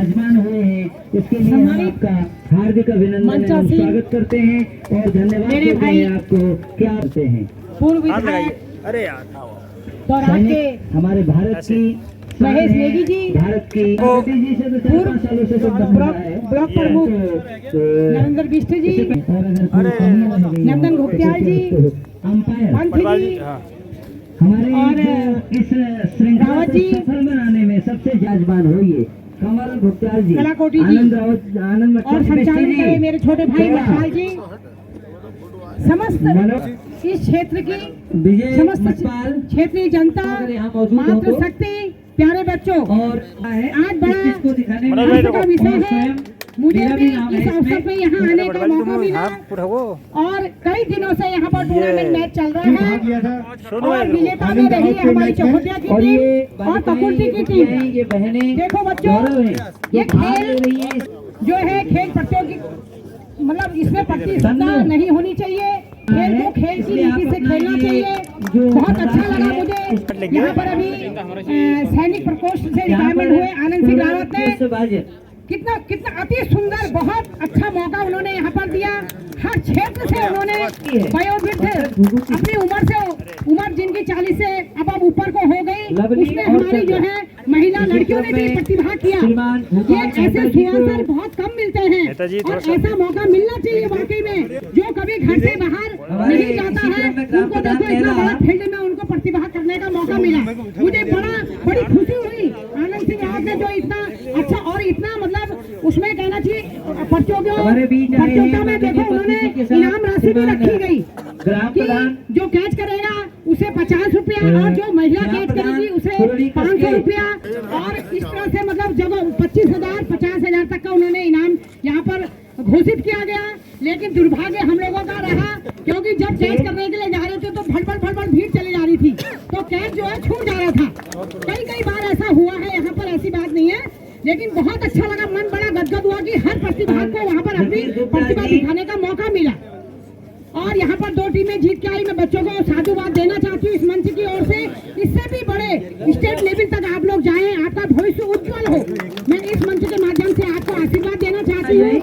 विराजमान हुए हैं, उसके लिए हम आपका हार्दिक अभिनंदन एवं स्वागत करते हैं और धन्यवाद देते हैं आपको। क्या करते हैं पूर्व विधायक अरे यार हमारे भारत की महेश नेगी जी, भारत की जी से तो 4-5 सालों से ब्लॉक प्रमुख नरेंद्र बिष्ट जी, नंदन घुटियाल जी, अंपायर पंथ जी हमारे और इस श्रृंखला को सफल बनाने में सबसे जाजबान हुई कमल घुटियाल जी, कलाकोटी जी, आनंद रावत, आनंद और संचालन करे मेरे छोटे भाई मटवाल जी, समस्त इस क्षेत्र की समस्त क्षेत्रीय जनता, मातृशक्ति, प्यारे बच्चों, और आज बड़ा का विषय है। मुझे भी इस अवसर पे यहाँ आने का मौका मिला और कई दिनों से यहाँ पर टूर्नामेंट मैच चल रहा है और विजेता में रही है हमारी चौखटिया की टीम और कपूरती की टीम। ये बहनें देखो बच्चों, ये खेल जो है खेल प्रतियोगिता मतलब इसमें प्रतिस्पर्धा नहीं होनी चाहिए, खेल को खेल की नीति से खेलना चाहिए। बहुत अच्छा लगा मुझे यहाँ पर अभी सैनिक प्रकोष्ठ से रिटायरमेंट हुए आनंद सिंह रावत ने कितना अति सुंदर बहुत अच्छा मौका उन्होंने यहाँ पर दिया। हर क्षेत्र से उन्होंने वयोवृद्ध अपनी उम्र जिनकी 40 से अब ऊपर को हो गई, उसमें हमारी जो है महिला लड़कियों ने भी प्रतिभा किया। ये ऐसे सुअवसर बहुत कम मिलते हैं और ऐसा मौका मिलना चाहिए वाकई में। जो कभी घर से बाहर नहीं जाता है उनको देखो इतना बड़ा फील्ड में उनको प्रतिभा करने का मौका मिला। मुझे बड़ी खुशी हुई आनंद सिंह रावत ने जो इतना अच्छा और इतना मतलब उसमें कहना चाहिए प्रतियोगिता में देखो उन्होंने इनाम राशि भी रखी गई कि जो कैच करेगा उसे 50 रुपया और जो महिला कैच करेगी उसे 500 रुपया और इस तरह से मतलब जब 25,000 50,000 तक का उन्होंने इनाम यहाँ पर घोषित किया गया। लेकिन दुर्भाग्य हम लोगों का रहा क्योंकि जब कैच करने के लिए जा रहे थे तो भड़बड़ भीड़ चली जा रही थी तो कैच जो है छूट जा रहा था। कई बार ऐसा हुआ है, यहाँ पर ऐसी बात नहीं है, लेकिन बहुत अच्छा लगा, मन बड़ा गदगद हुआ कि हर प्रतिभा को वहाँ पर अपनी प्रतिभा दिखाने का मौका मिला। और यहाँ पर 2 टीमें जीत के आई। मैं बच्चों को साधुवाद देना चाहती हूँ इस मंच की ओर से, इससे भी बड़े स्टेट लेवल तक आप लोग जाएं, आपका भविष्य उज्जवल हो। मैं इस मंच के माध्यम से आपको आशीर्वाद देना चाहती हूँ।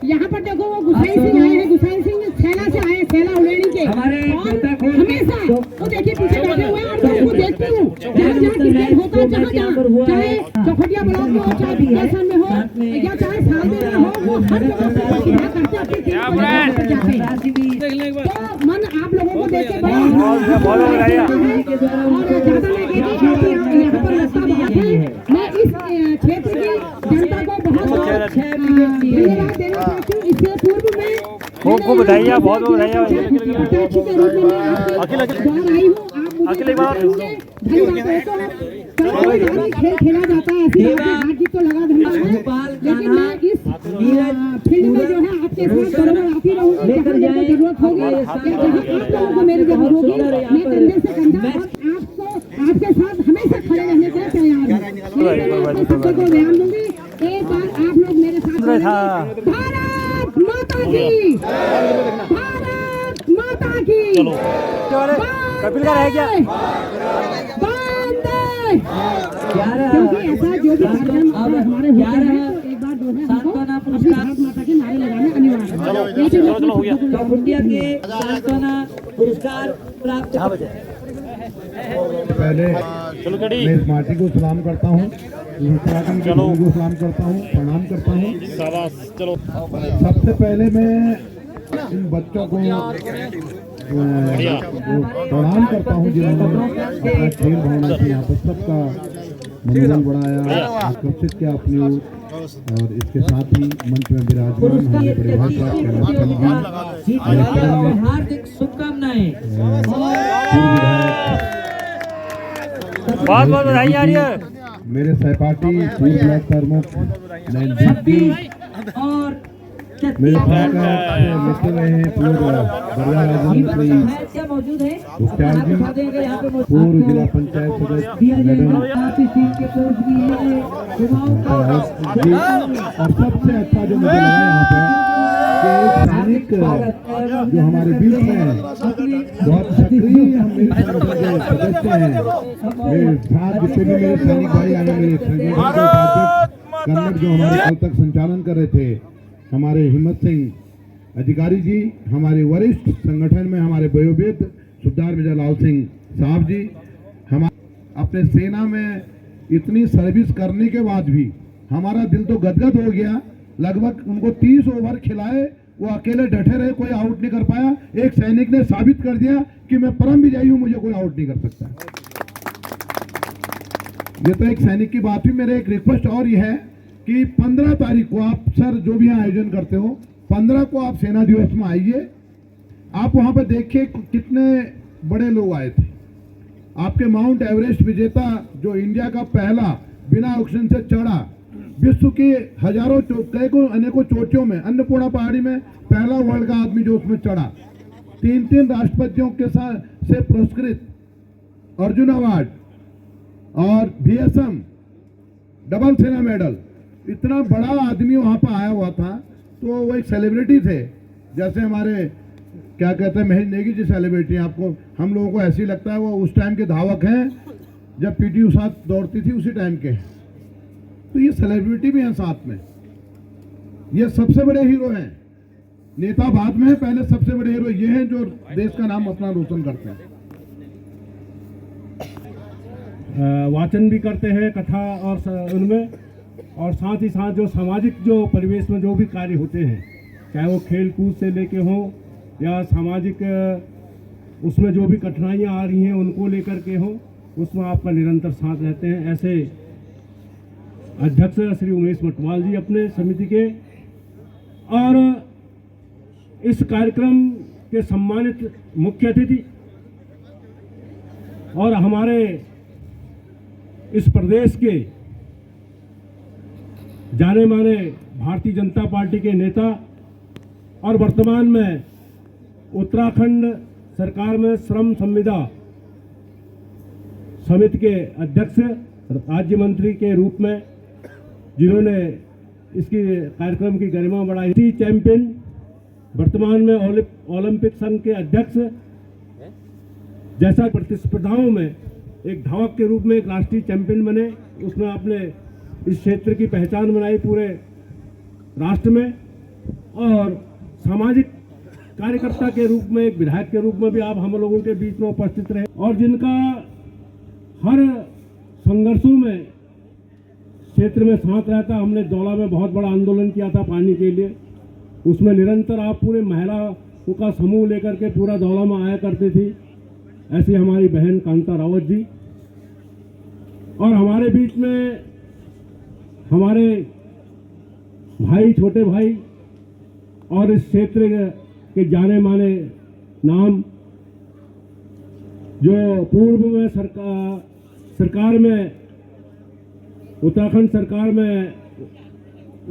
यहाँ पर देखो वो गुसाई सिंह आए हैं, गुसाई सिंह सैला से आए, सैला उड़ेनी के, और हमेशा वो देखिए पीछे बैठे हुए हैं और मैं उनको देखती हूँ जहाँ क्रिकेट होता है, जहाँ चाहे चौखटिया ब्लॉक में हो, चाहे विकासन में हो या चाहे सालदे में हो, वो हर जगह से प्रतिभा करते अपनी टीम को जाते हैं। तो मन आप लोगों को देख के बड़ा और यहाँ पर रास्ता बहुत है। मैं इस क्षेत्र की जनता को बहुत धन्यवाद देना चाहती हूँ। इससे पूर्व में खूब बधाइयाँ, बहुत बधाइयाँ। खेल खेला जाता है, ऐसी हार जीत तो लगा धंधा है, लेकिन मैं इस फील्ड में जो है आपके साथ बराबर आती रहूंगी, जहाँ जरूरत होगी या जहाँ आप लोगों को मेरी जरूरत होगी, मैं कंधे से कंधा आपको आपके साथ हमेशा खड़े रहने के लिए तैयार हूँ। मैं सबको ध्यान दूंगी। एक बार आप लोग मेरे साथ भारत माता की, भारत माता की, कपिल का रह गया क्योंकि ऐसा जो भी कार्यक्रम हमारे होते हैं तो एक बार जो है हमको अपनी भारत माता के नारे लगाने अनिवार्य है। चौखटिया के सांत्वना पुरस्कार प्राप्त। पहले मैं इस माटी को सलाम करता हूँ, उत्तराखंड के लोगों को सलाम करता हूँ, प्रणाम करता हूँ। सबसे पहले मैं इन बच्चों को प्रणाम करता हूँ जिन्होंने अपना खेल भावना से यहाँ पर सबका मनोबल बढ़ाया, आकर्षित किया अपनी ओर। और इसके साथ ही मंच में विराजमान हमारे बड़े भाई साहब हार्दिक शुभकामनाएं। बहुत बधाई आ रही है। मेरे सहपाठी पूर्व ब्लॉक प्रमुख और मेरे साथ मिलते रहे हैं पूर्व बड़िया राजमंत्री गुप्ताल जी, पूर्व जिला पंचायत सदस्य मैडम जी, और सबसे अच्छा जो मुझे लगा यहाँ पे सैनिक जो हमारे बीच में है, बहुत सक्रिय हम मेरे सदस्य हैं। मेरे साथ जितने भी मेरे सैनिक भाई आए, मेरे कन्नड़ जो हमारे कल तक संचालन कर रहे थे, हमारे हिम्मत सिंह अधिकारी जी, हमारे वरिष्ठ संगठन में हमारे वयोवृद्ध सुबेदार मेजर लाल सिंह साहब जी, हमारे अपने सेना में इतनी सर्विस करने के बाद भी हमारा दिल तो गदगद हो गया। लगभग उनको 30 ओवर खिलाए, वो अकेले डटे रहे, कोई आउट नहीं कर पाया। एक सैनिक ने साबित कर दिया कि मैं परम विजयी हूं, मुझे कोई आउट नहीं कर सकता। ये तो एक सैनिक की बात हुई। मेरे एक रिक्वेस्ट और ये है कि 15 तारीख को आप सर जो भी आयोजन करते हो, 15 को आप सेना दिवस में आइए। आप वहां पर देखिए कितने बड़े लोग आए थे। आपके माउंट एवरेस्ट विजेता जो इंडिया का पहला बिना ऑक्सीजन से चढ़ा, विश्व के हजारों अनेकों चोटियों में, अन्नपूर्णा पहाड़ी में पहला वर्ल्ड का आदमी जो उसमें चढ़ा, 3 राष्ट्रपतियों के साथ से पुरस्कृत, अर्जुन अवार्ड और बीएसएम डबल सेना मेडल, इतना बड़ा आदमी वहां पर आया हुआ था। तो वो एक सेलिब्रिटी थे, जैसे हमारे क्या कहते हैं महेश नेगी जी सेलिब्रिटी। आपको हम लोगों को ऐसे ही लगता है वो उस टाइम के धावक हैं जब पीटी उषा दौड़ती थी, उसी टाइम के। तो ये सेलिब्रिटी भी हैं साथ में। ये सबसे बड़े हीरो हैं। नेता बाद में है, पहले सबसे बड़े हीरो ये हैं जो देश का नाम अपना रोशन करते हैं। वाचन भी करते हैं कथा और उनमें, और साथ ही साथ जो सामाजिक जो परिवेश में जो भी कार्य होते हैं, चाहे वो खेल कूद से लेके हो या सामाजिक उसमें जो भी कठिनाइयाँ आ रही हैं उनको लेकर के हो, उसमें आपका निरंतर साथ रहते हैं। ऐसे अध्यक्ष श्री उमेश मटवाल जी अपने समिति के, और इस कार्यक्रम के सम्मानित मुख्य अतिथि और हमारे इस प्रदेश के जाने माने भारतीय जनता पार्टी के नेता और वर्तमान में उत्तराखंड सरकार में श्रम संविदा समिति के अध्यक्ष राज्य मंत्री के रूप में, जिन्होंने इसकी कार्यक्रम की गरिमा बढ़ाई थी, चैंपियन वर्तमान में ओलंपिक संघ के अध्यक्ष, जैसा प्रतिस्पर्धाओं में एक धावक के रूप में एक राष्ट्रीय चैंपियन बने, उसमें आपने इस क्षेत्र की पहचान बनाई पूरे राष्ट्र में, और सामाजिक कार्यकर्ता के रूप में, एक विधायक के रूप में भी आप हम लोगों के बीच में उपस्थित रहे, और जिनका हर संघर्षों में क्षेत्र में साथ रहता। हमने दौला में बहुत बड़ा आंदोलन किया था पानी के लिए, उसमें निरंतर आप पूरे महिलाओं का समूह लेकर के पूरा दौला में आया करते थी। ऐसी हमारी बहन कांता रावत जी, और हमारे बीच में हमारे भाई, छोटे भाई और इस क्षेत्र के जाने माने नाम, जो पूर्व में सरकार में, उत्तराखंड सरकार में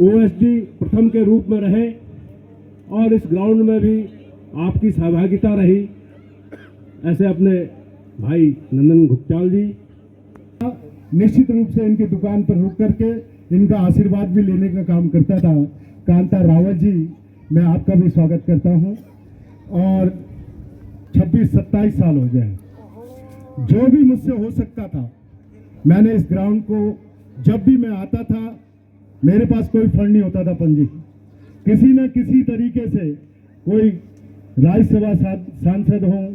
ओएसडी प्रथम के रूप में रहे, और इस ग्राउंड में भी आपकी सहभागिता रही। ऐसे अपने भाई नंदन घुकचाल जी, निश्चित रूप से इनकी दुकान पर रुक करके इनका आशीर्वाद भी लेने का काम करता था। कांता रावत जी, मैं आपका भी स्वागत करता हूं। और 26-27 साल हो गए, जो भी मुझसे हो सकता था मैंने इस ग्राउंड को, जब भी मैं आता था, मेरे पास कोई फंड नहीं होता था पंजी, किसी न किसी तरीके से कोई राज्यसभा सांसद हों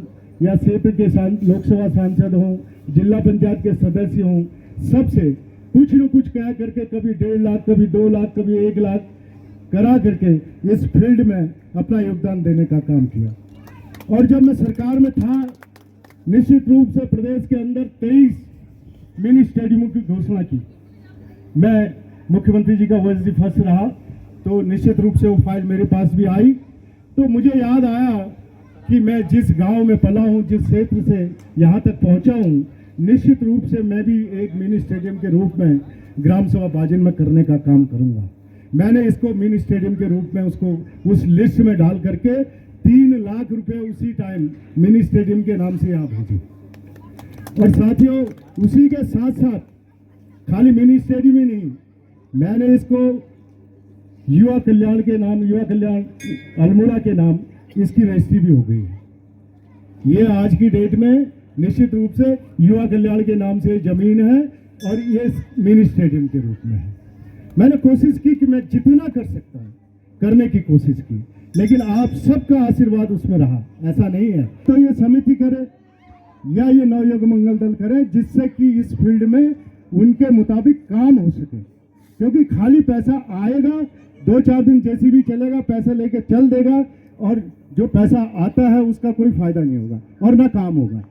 या क्षेत्र के लोकसभा सांसद हों, जिला पंचायत के सदस्य हों, सबसे कुछ न कुछ कह करके कभी 1.5 लाख, कभी 2 लाख, कभी 1 लाख करा करके इस फील्ड में अपना योगदान देने का काम किया। और जब मैं सरकार में था, निश्चित रूप से प्रदेश के अंदर 23 मिनी स्टेडियमों की घोषणा की। मैं मुख्यमंत्री जी का ओएसडी फर्स्ट रहा, तो निश्चित रूप से वो फाइल मेरे पास भी आई। तो मुझे याद आया कि मैं जिस गांव में पला हूं, जिस क्षेत्र से यहाँ तक पहुंचा हूं, निश्चित रूप से मैं भी एक मिनी स्टेडियम के रूप में ग्राम सभा बाजिन में करने का काम करूंगा। मैंने इसको मिनी स्टेडियम के रूप में उसको उस लिस्ट में डाल करके 3 लाख रुपए उसी टाइम मिनी स्टेडियम के नाम से यहाँ भेजे। और साथियों, उसी के साथ साथ खाली मिनी स्टेडियम ही नहीं, मैंने इसको युवा कल्याण के नाम, युवा कल्याण अल्मोड़ा के नाम, इसकी रजिस्ट्री भी हो गई है। ये आज की डेट में निश्चित रूप से युवा कल्याण के नाम से जमीन है, और ये मिनी स्टेडियम के रूप में है। मैंने कोशिश की कि मैं जितना कर सकता हूँ करने की कोशिश की, लेकिन आप सबका आशीर्वाद उसमें रहा, ऐसा नहीं है। तो ये समिति करे या ये नवयुग मंगल दल करे, जिससे कि इस फील्ड में उनके मुताबिक काम हो सके, क्योंकि खाली पैसा आएगा, 2-4 दिन जैसी भी चलेगा, पैसा लेके चल देगा, और जो पैसा आता है उसका कोई फायदा नहीं होगा और ना काम होगा।